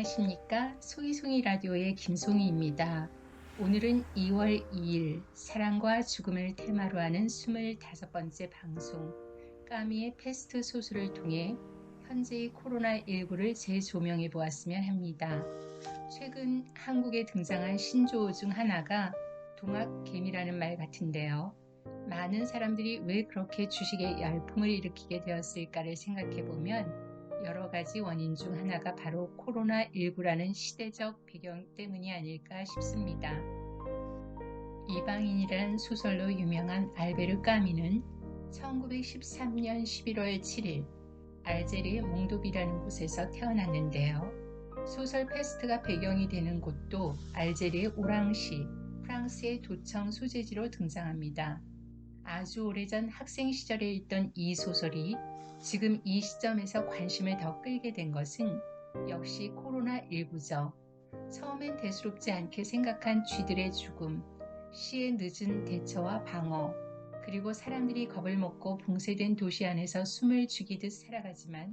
안녕하십니까? 송이송이 라디오의 김송이입니다. 오늘은 2월 2일 사랑과 죽음을 테마로 하는 25번째 방송 까미의 패스트 소설을 통해 현재의 코로나19를 재조명해 보았으면 합니다. 최근 한국에 등장한 신조어 중 하나가 동학개미라는 말 같은데요. 많은 사람들이 왜 그렇게 주식에 열풍을 일으키게 되었을까를 생각해 보면 여러 가지 원인 중 하나가 바로 코로나19라는 시대적 배경 때문이 아닐까 싶습니다. 이방인이라는 소설로 유명한 알베르 까미는 1913년 11월 7일 알제리의 몽도비라는 곳에서 태어났는데요. 소설 페스트가 배경이 되는 곳도 알제리의 오랑시, 프랑스의 도청 소재지로 등장합니다. 아주 오래전 학생 시절에 읽던 이 소설이 지금 이 시점에서 관심을 더 끌게 된 것은 역시 코로나19죠. 처음엔 대수롭지 않게 생각한 쥐들의 죽음, 시의 늦은 대처와 방어, 그리고 사람들이 겁을 먹고 봉쇄된 도시 안에서 숨을 죽이듯 살아가지만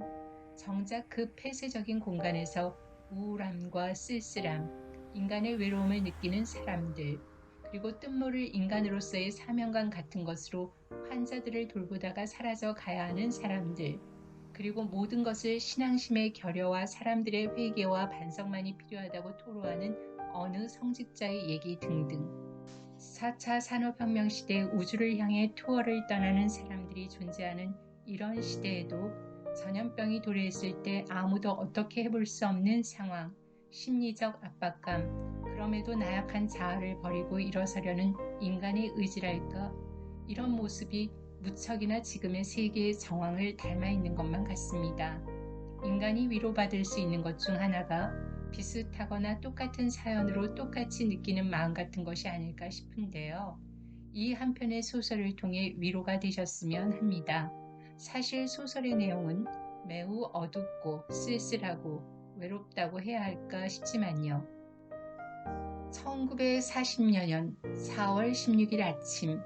정작 그 폐쇄적인 공간에서 우울함과 쓸쓸함, 인간의 외로움을 느끼는 사람들, 그리고 뜻모를 인간으로서의 사명감 같은 것으로 환자들을 돌보다가 사라져 가야 하는 사람들, 그리고 모든 것을 신앙심의 결여와 사람들의 회개와 반성만이 필요하다고 토로하는 어느 성직자의 얘기 등등. 4차 산업혁명 시대 우주를 향해 투어를 떠나는 사람들이 존재하는 이런 시대에도 전염병이 도래했을 때 아무도 어떻게 해볼 수 없는 상황, 심리적 압박감, 그럼에도 나약한 자아를 버리고 일어서려는 인간의 의지랄까? 이런 모습이 무척이나 지금의 세계의 정황을 닮아 있는 것만 같습니다. 인간이 위로받을 수 있는 것 중 하나가 비슷하거나 똑같은 사연으로 똑같이 느끼는 마음 같은 것이 아닐까 싶은데요. 이 한 편의 소설을 통해 위로가 되셨으면 합니다. 사실 소설의 내용은 매우 어둡고 쓸쓸하고 외롭다고 해야 할까 싶지만요. 1940년 4월 16일 아침,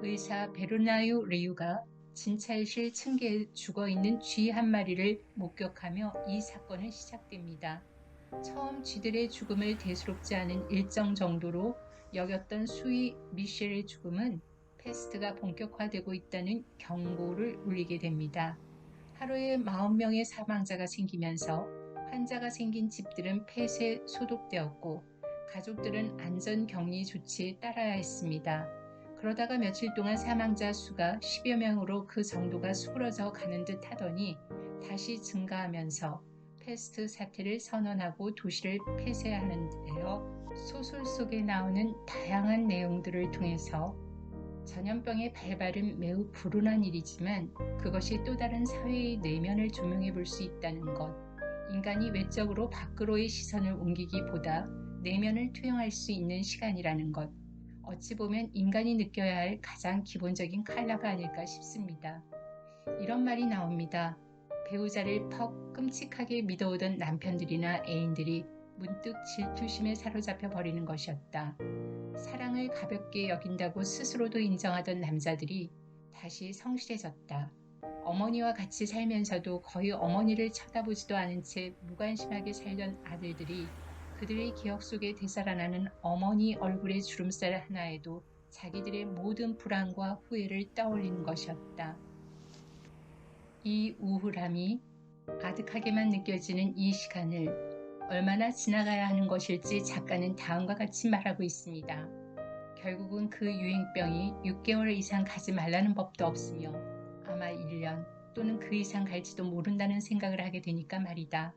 의사 베르나유 리우가 진찰실 층계에 죽어있는 쥐 한 마리를 목격하며 이 사건은 시작됩니다. 처음 쥐들의 죽음을 대수롭지 않은 일정 정도로 여겼던 수의 미셸의 죽음은 패스트가 본격화되고 있다는 경고를 울리게 됩니다. 하루에 40명의 사망자가 생기면서 환자가 생긴 집들은 폐쇄 소독되었고 가족들은 안전격리 조치에 따라야 했습니다. 그러다가 며칠 동안 사망자 수가 10여 명으로 그 정도가 수그러져 가는 듯 하더니 다시 증가하면서 패스트 사태를 선언하고 도시를 폐쇄하는데요. 소설 속에 나오는 다양한 내용들을 통해서 전염병의 발발은 매우 불운한 일이지만 그것이 또 다른 사회의 내면을 조명해 볼 수 있다는 것, 인간이 외적으로 밖으로의 시선을 옮기기보다 내면을 투영할 수 있는 시간이라는 것, 어찌 보면 인간이 느껴야 할 가장 기본적인 칼라가 아닐까 싶습니다. 이런 말이 나옵니다. 배우자를 퍽 끔찍하게 믿어오던 남편들이나 애인들이 문득 질투심에 사로잡혀 버리는 것이었다. 사랑을 가볍게 여긴다고 스스로도 인정하던 남자들이 다시 성실해졌다. 어머니와 같이 살면서도 거의 어머니를 쳐다보지도 않은 채 무관심하게 살던 아들들이 그들의 기억 속에 되살아나는 어머니 얼굴의 주름살 하나에도 자기들의 모든 불안과 후회를 떠올리는 것이었다. 이 우울함이 아득하게만 느껴지는 이 시간을 얼마나 지나가야 하는 것일지 작가는 다음과 같이 말하고 있습니다. 결국은 그 유행병이 6개월 이상 가지 말라는 법도 없으며 아마 1년 또는 그 이상 갈지도 모른다는 생각을 하게 되니까 말이다.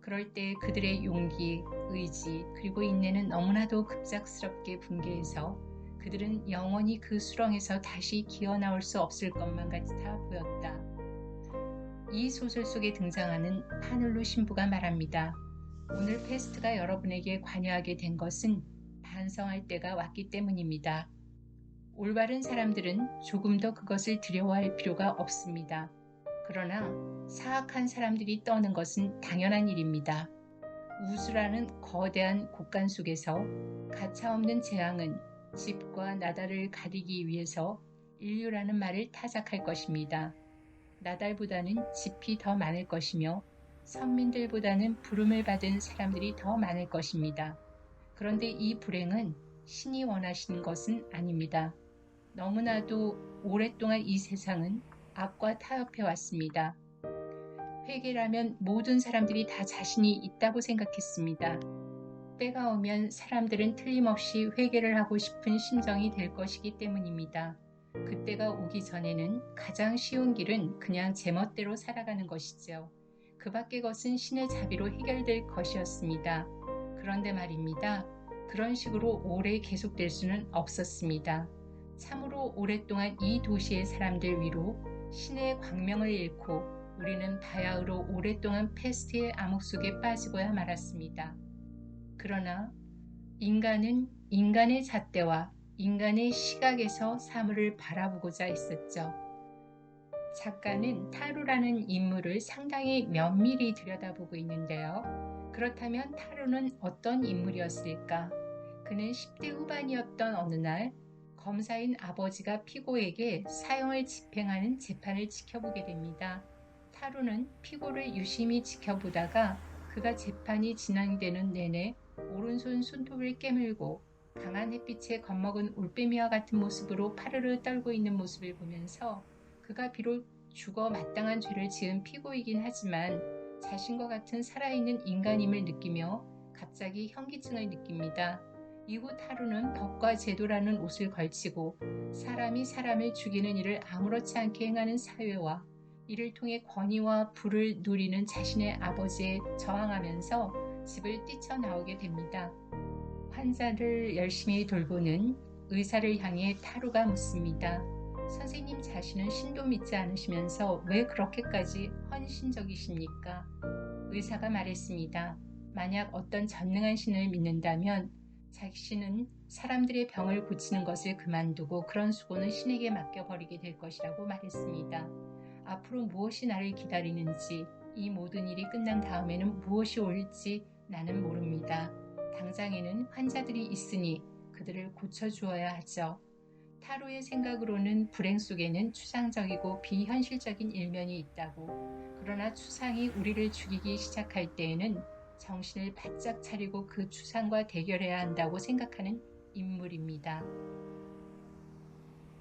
그럴 때 그들의 용기, 의지, 그리고 인내는 너무나도 급작스럽게 붕괴해서 그들은 영원히 그 수렁에서 다시 기어 나올 수 없을 것만 같아 보였다. 이 소설 속에 등장하는 파눌루 신부가 말합니다. 오늘 패스트가 여러분에게 관여하게 된 것은 반성할 때가 왔기 때문입니다. 올바른 사람들은 조금 더 그것을 두려워할 필요가 없습니다. 그러나 사악한 사람들이 떠는 것은 당연한 일입니다. 우주라는 거대한 곡간 속에서 가차없는 재앙은 집과 나달을 가리기 위해서 인류라는 말을 타작할 것입니다. 나달보다는 집이 더 많을 것이며 선민들보다는 부름을 받은 사람들이 더 많을 것입니다. 그런데 이 불행은 신이 원하시는 것은 아닙니다. 너무나도 오랫동안 이 세상은 악과 타협해 왔습니다. 회개라면 모든 사람들이 다 자신이 있다고 생각했습니다. 때가 오면 사람들은 틀림없이 회개를 하고 싶은 심정이 될 것이기 때문입니다. 그때가 오기 전에는 가장 쉬운 길은 그냥 제멋대로 살아가는 것이죠. 그 밖의 것은 신의 자비로 해결될 것이었습니다. 그런데 말입니다. 그런 식으로 오래 계속될 수는 없었습니다. 참으로 오랫동안 이 도시의 사람들 위로 신의 광명을 잃고 우리는 바야흐로 오랫동안 패스트의 암흑 속에 빠지고야 말았습니다. 그러나 인간은 인간의 잣대와 인간의 시각에서 사물을 바라보고자 했었죠. 작가는 타루라는 인물을 상당히 면밀히 들여다보고 있는데요. 그렇다면 타루는 어떤 인물이었을까? 그는 10대 후반이었던 어느 날 검사인 아버지가 피고에게 사형을 집행하는 재판을 지켜보게 됩니다. 타루는 피고를 유심히 지켜보다가 그가 재판이 진행되는 내내 오른손 손톱을 깨물고 강한 햇빛에 겁먹은 올빼미와 같은 모습으로 파르르 떨고 있는 모습을 보면서 그가 비록 죽어 마땅한 죄를 지은 피고이긴 하지만 자신과 같은 살아있는 인간임을 느끼며 갑자기 현기증을 느낍니다. 이후 타루는 법과 제도라는 옷을 걸치고 사람이 사람을 죽이는 일을 아무렇지 않게 행하는 사회와 이를 통해 권위와 부를 누리는 자신의 아버지에 저항하면서 집을 뛰쳐나오게 됩니다. 환자를 열심히 돌보는 의사를 향해 타루가 묻습니다. 선생님 자신은 신도 믿지 않으시면서 왜 그렇게까지 헌신적이십니까? 의사가 말했습니다. 만약 어떤 전능한 신을 믿는다면 자신은 사람들의 병을 고치는 것을 그만두고 그런 수고는 신에게 맡겨버리게 될 것이라고 말했습니다. 앞으로 무엇이 나를 기다리는지, 이 모든 일이 끝난 다음에는 무엇이 올지 나는 모릅니다. 당장에는 환자들이 있으니 그들을 고쳐주어야 하죠. 타로의 생각으로는 불행 속에는 추상적이고 비현실적인 일면이 있다고. 그러나 추상이 우리를 죽이기 시작할 때에는 정신을 바짝 차리고 그 추상과 대결해야 한다고 생각하는 인물입니다.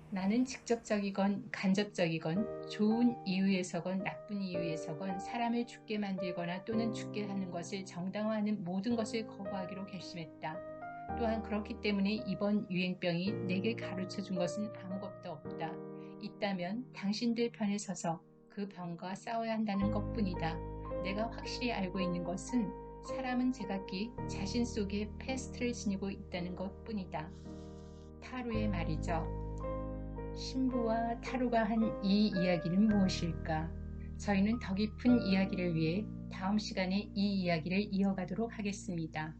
나는 직접적이건 간접적이건 좋은 이유에서건 나쁜 이유에서건 사람을 죽게 만들거나 또는 죽게 하는 것을 정당화하는 모든 것을 거부하기로 결심했다. 또한 그렇기 때문에 이번 유행병이 내게 가르쳐 준 것은 아무것도 없다. 있다면 당신들 편에 서서 그 병과 싸워야 한다는 것뿐이다. 내가 확실히 알고 있는 것은 사람은 제각기 자신 속에 패스트를 지니고 있다는 것뿐이다. 타루의 말이죠. 신부와 타루가 한 이 이야기는 무엇일까? 저희는 더 깊은 이야기를 위해 다음 시간에 이 이야기를 이어가도록 하겠습니다.